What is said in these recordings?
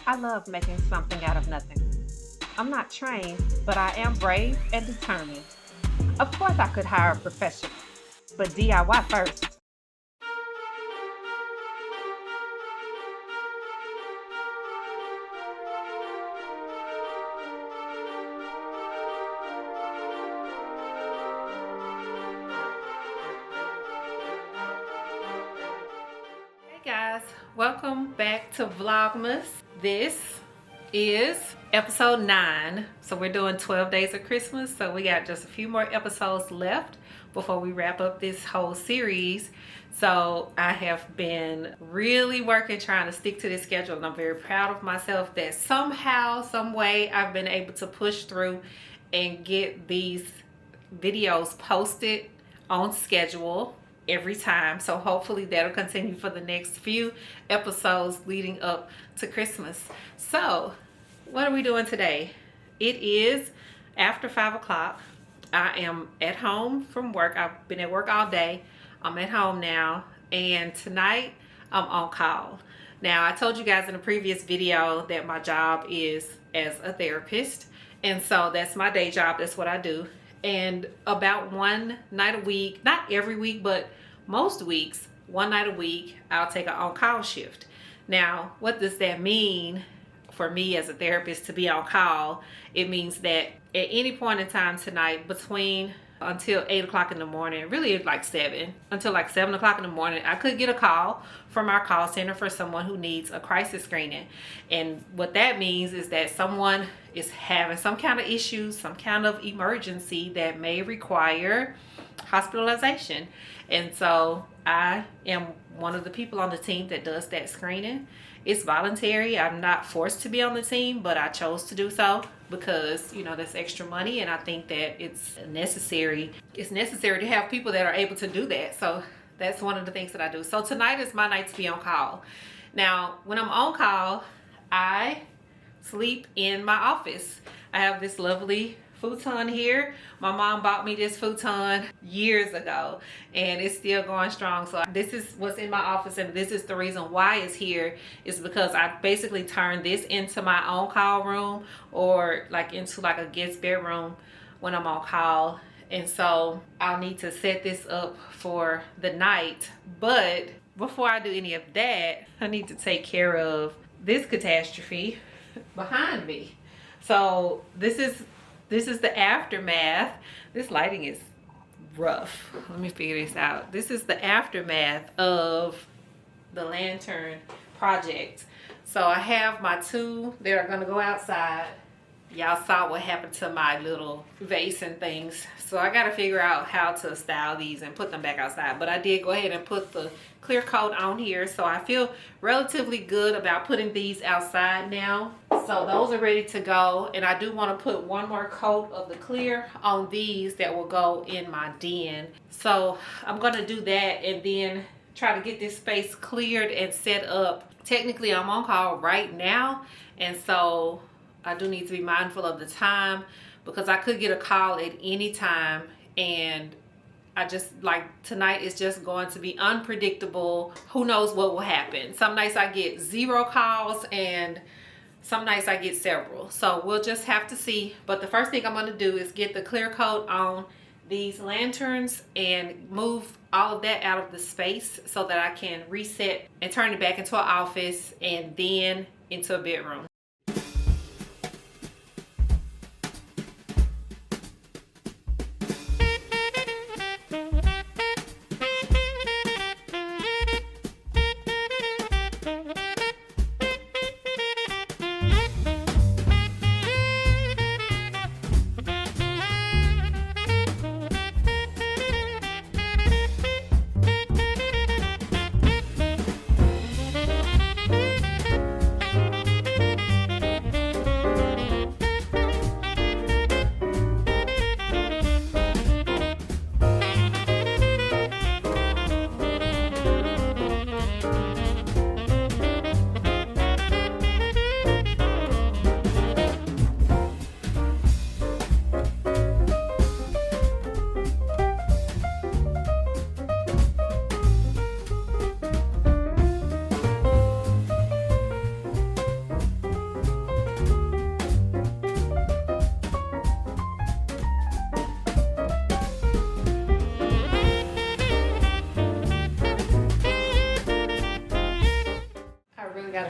I love making something out of nothing. I'm not trained, but I am brave and determined. Of course, I could hire a professional, but DIY first. Hey guys, welcome back to Vlogmas. This is episode 9. So we're doing 12 days of Christmas. So we got just a few more episodes left before we wrap up this whole series. So I have been really working trying to stick to this schedule, and I'm very proud of myself that somehow, some way I've been able to push through and get these videos posted on schedule every time. So hopefully that'll continue for the next few episodes leading up to Christmas. So what are we doing today? It is after 5 o'clock. I am at home from work. I've been at work all day. I'm at home now, and tonight I'm on call. Now, I told you guys in a previous video that my job is as a therapist, and so that's my day job. That's what I do. And about one night a week, not every week, but most weeks, one night a week, I'll take an on-call shift. Now, what does that mean for me as a therapist to be on call? It means that at any point in time tonight, between until 8 o'clock in the morning, really like 7, until like 7 o'clock in the morning, I could get a call from our call center for someone who needs a crisis screening. And what that means is that someone is having some kind of issues, some kind of emergency that may require hospitalization. And so I am one of the people on the team that does that screening. It's voluntary. I'm not forced to be on the team, but I chose to do so because, you know, that's extra money, and I think that it's necessary. It's necessary to have people that are able to do that. So that's one of the things that I do. So tonight is my night to be on call. Now, when I'm on call, I sleep in my office. I have this lovely futon here. My mom bought me this futon years ago, and it's still going strong. So this is what's in my office, and this is the reason why it's here, is because I basically turned this into my own call room, or like into like a guest bedroom when I'm on call. And so I'll need to set this up for the night. But before I do any of that, I need to take care of this catastrophe behind me. So this is the aftermath. This lighting is rough. Let me figure this out. This is the aftermath of the lantern project. So I have my 2 that are gonna go outside. Y'all saw what happened to my little vase and things. So I gotta figure out how to style these and put them back outside. But I did go ahead and put the clear coat on here. So I feel relatively good about putting these outside now. So those are ready to go. And I do want to put one more coat of the clear on these that will go in my den. So I'm gonna do that and then try to get this space cleared and set up. Technically, I'm on call right now, and so I do need to be mindful of the time, because I could get a call at any time, and I just, like, tonight is just going to be unpredictable. Who knows what will happen? Some nights I get 0 calls, and some nights I get several. So we'll just have to see. But the first thing I'm going to do is get the clear coat on these lanterns and move all of that out of the space so that I can reset and turn it back into an office and then into a bedroom.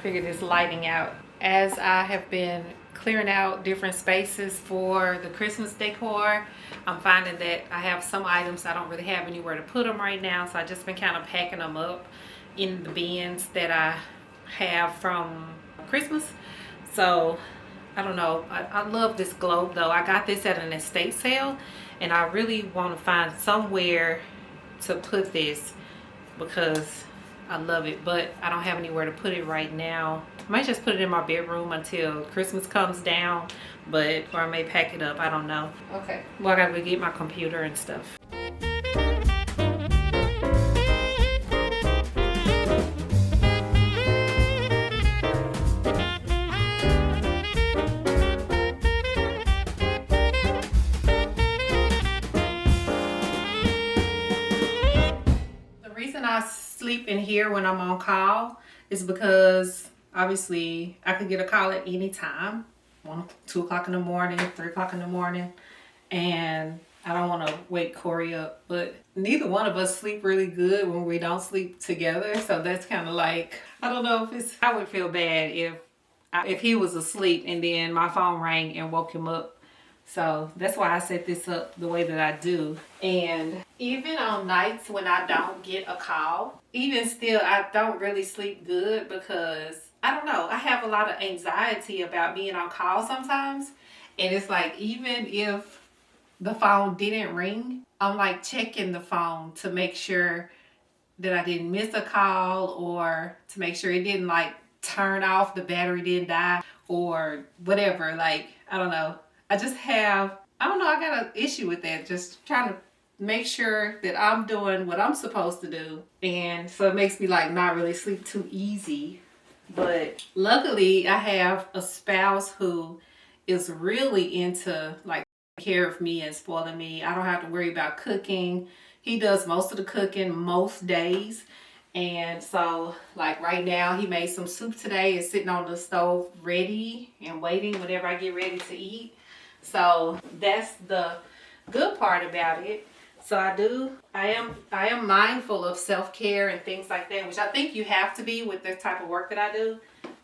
figure this lighting out. As I have been clearing out different spaces for the Christmas decor, I'm finding that I have some items I don't really have anywhere to put them right now, so I just been kind of packing them up in the bins that I have from Christmas. So I don't know, I love this globe though. I got this at an estate sale and I really want to find somewhere to put this because I love it, but I don't have anywhere to put it right now. I might just put it in my bedroom until Christmas comes down, but or I may pack it up, I don't know. Okay, well I gotta go get my computer and stuff. I sleep in here when I'm on call is because obviously I could get a call at any time, 2 o'clock in the morning, 3 o'clock in the morning, and I don't want to wake Corey up, but neither one of us sleep really good when we don't sleep together. So that's kind of like, I don't know if it's, I would feel bad if he was asleep and then my phone rang and woke him up. So that's why I set this up the way that I do. And even on nights when I don't get a call, even still, I don't really sleep good because, I don't know, I have a lot of anxiety about being on call sometimes. And it's like, even if the phone didn't ring, I'm like checking the phone to make sure that I didn't miss a call or to make sure it didn't like turn off, the battery didn't die or whatever. Like, I don't know. I just have, I don't know, I got an issue with that. Just trying to make sure that I'm doing what I'm supposed to do. And so it makes me like not really sleep too easy. But luckily I have a spouse who is really into like taking care of me and spoiling me. I don't have to worry about cooking. He does most of the cooking most days. And so like right now he made some soup today. It's sitting on the stove ready and waiting whenever I get ready to eat. So that's the good part about it. So I am mindful of self-care and things like that, which I think you have to be with the type of work that I do.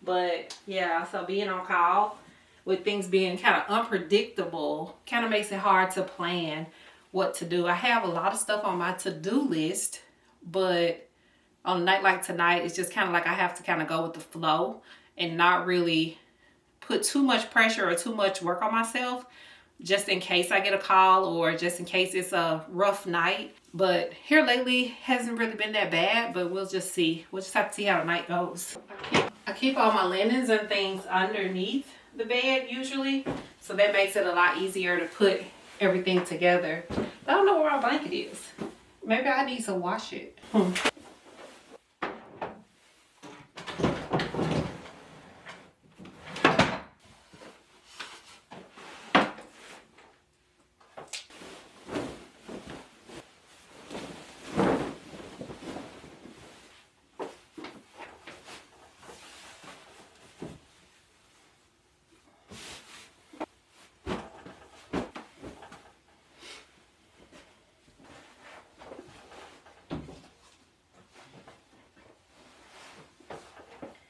But yeah, so being on call with things being kind of unpredictable kind of makes it hard to plan what to do. I have a lot of stuff on my to-do list, but on a night like tonight, it's just kind of like I have to kind of go with the flow and not really put too much pressure or too much work on myself just in case I get a call or just in case it's a rough night. But here lately hasn't really been that bad, but we'll just see. We'll just have to see how the night goes. I keep all my linens and things underneath the bed usually, so that makes it a lot easier to put everything together. I don't know where our blanket is. Maybe I need to wash it.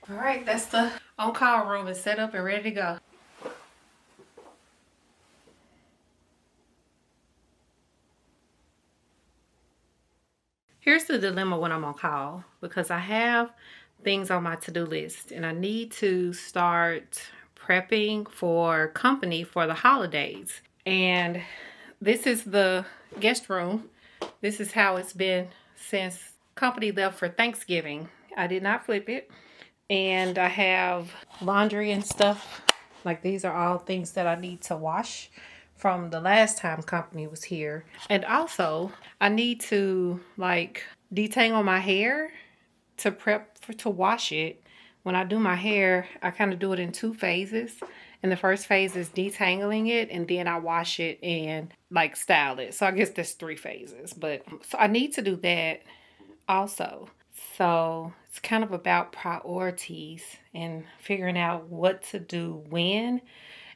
All right, that's the on-call room is set up and ready to go. Here's the dilemma when I'm on call, because I have things on my to-do list and I need to start prepping for company for the holidays. And this is the guest room. This is how it's been since company left for Thanksgiving. I did not flip it. And I have laundry and stuff. Like these are all things that I need to wash from the last time company was here. And also I need to like detangle my hair to prep to wash it. When I do my hair, I kind of do it in 2 phases. And the first phase is detangling it, and then I wash it and like style it. So I guess there's 3 phases, but so I need to do that also. So it's kind of about priorities and figuring out what to do when.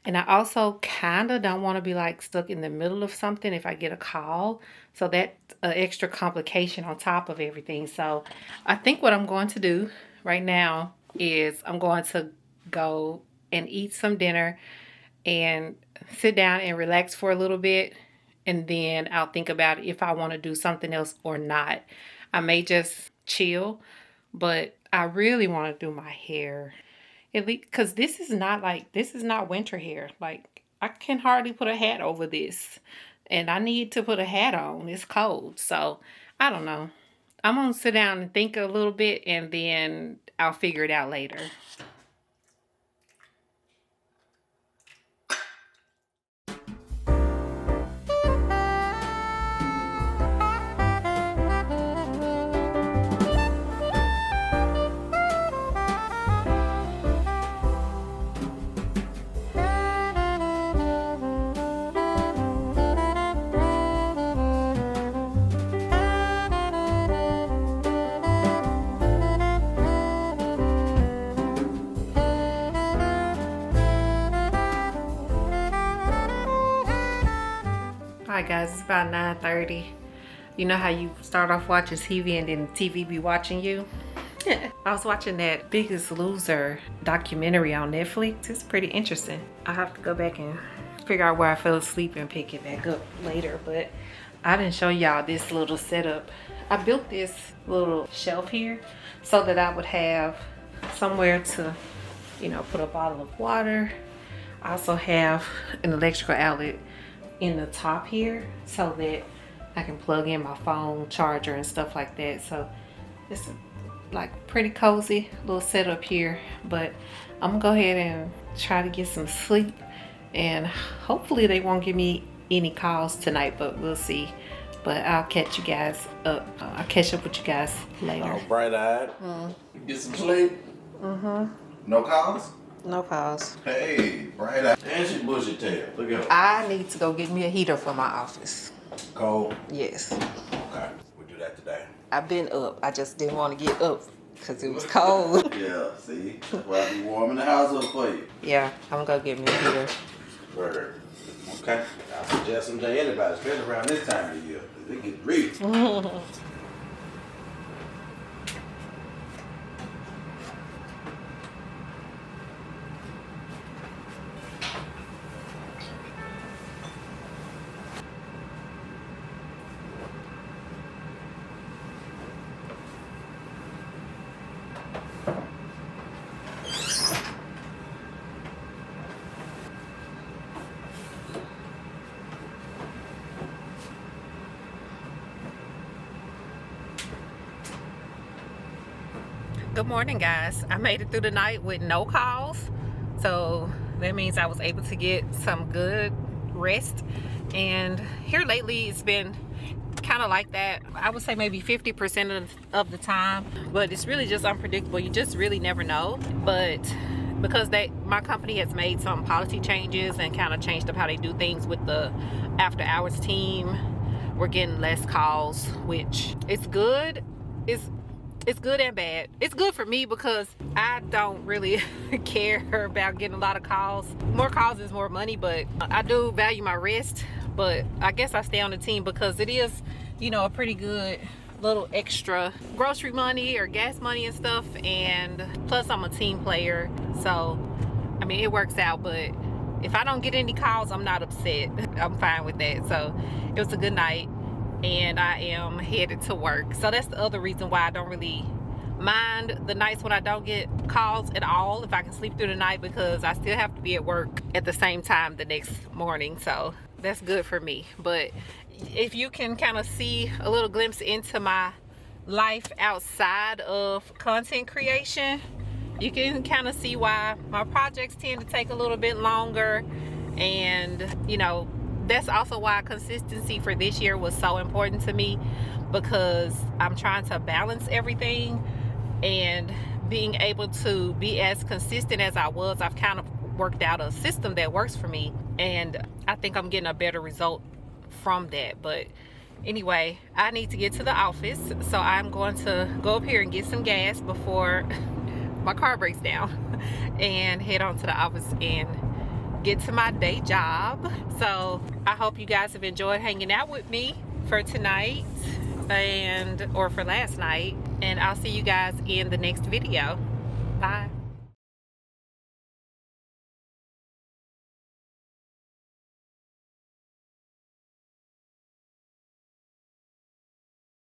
And I also kind of don't want to be like stuck in the middle of something if I get a call. So that's an extra complication on top of everything. So I think what I'm going to do right now is I'm going to go and eat some dinner and sit down and relax for a little bit, and then I'll think about if I want to do something else or not. I may just chill, but I really want to do my hair. At least, because this is not winter hair. Like, I can hardly put a hat over this, and I need to put a hat on. It's cold, so I don't know. I'm gonna sit down and think a little bit, and then I'll figure it out later. Alright guys, it's about 9:30. You know how you start off watching TV and then TV be watching you? I was watching that Biggest Loser documentary on Netflix. It's pretty interesting. I have to go back and figure out where I fell asleep and pick it back up later, but I didn't show y'all this little setup. I built this little shelf here so that I would have somewhere to, you know, put a bottle of water. I also have an electrical outlet in the top here so that I can plug in my phone charger and stuff like that. So it's like pretty cozy little setup here, but I'm gonna go ahead and try to get some sleep, and hopefully they won't give me any calls tonight, but we'll see. But I'll catch you guys up. I'll catch up with you guys later. Oh, bright-eyed. Get some sleep. No calls? No calls. Hey, bright-eyed. And she bushy tail. Look at her. I need to go get me a heater for my office. Cold? Yes. Okay, we'll do that today. I've been up. I just didn't want to get up because it was cold. Yeah, see? That's why I be warming the house up for you. Yeah, I'm gonna go get me a heater. Word. Okay. I suggest them to anybody, especially around this time of the year. It gets real. Good morning, guys. I made it through the night with no calls, so that means I was able to get some good rest. And here lately it's been kind of like that. I would say maybe 50% of the time, but it's really just unpredictable. You just really never know. But because my company has made some policy changes and kind of changed up how they do things with the after hours team, we're getting less calls, which is good. It's good and bad. It's good for me because I don't really care about getting a lot of calls. More calls is more money, but I do value my rest. But I guess I stay on the team because it is, you know, a pretty good little extra grocery money or gas money and stuff. And plus I'm a team player. So, I mean, it works out. But if I don't get any calls, I'm not upset. I'm fine with that. So it was a good night. And I am headed to work. So that's the other reason why I don't really mind the nights when I don't get calls at all, if I can sleep through the night, because I still have to be at work at the same time the next morning. So that's good for me. But if you can kind of see a little glimpse into my life outside of content creation, you can kind of see why my projects tend to take a little bit longer. And you know, that's also why consistency for this year was so important to me, because I'm trying to balance everything, and being able to be as consistent as I was, I've kind of worked out a system that works for me, and I think I'm getting a better result from that. But anyway, I need to get to the office, so I'm going to go up here and get some gas before my car breaks down and head on to the office and get to my day job. So I hope you guys have enjoyed hanging out with me for tonight or for last night, and I'll see you guys in the next video. Bye.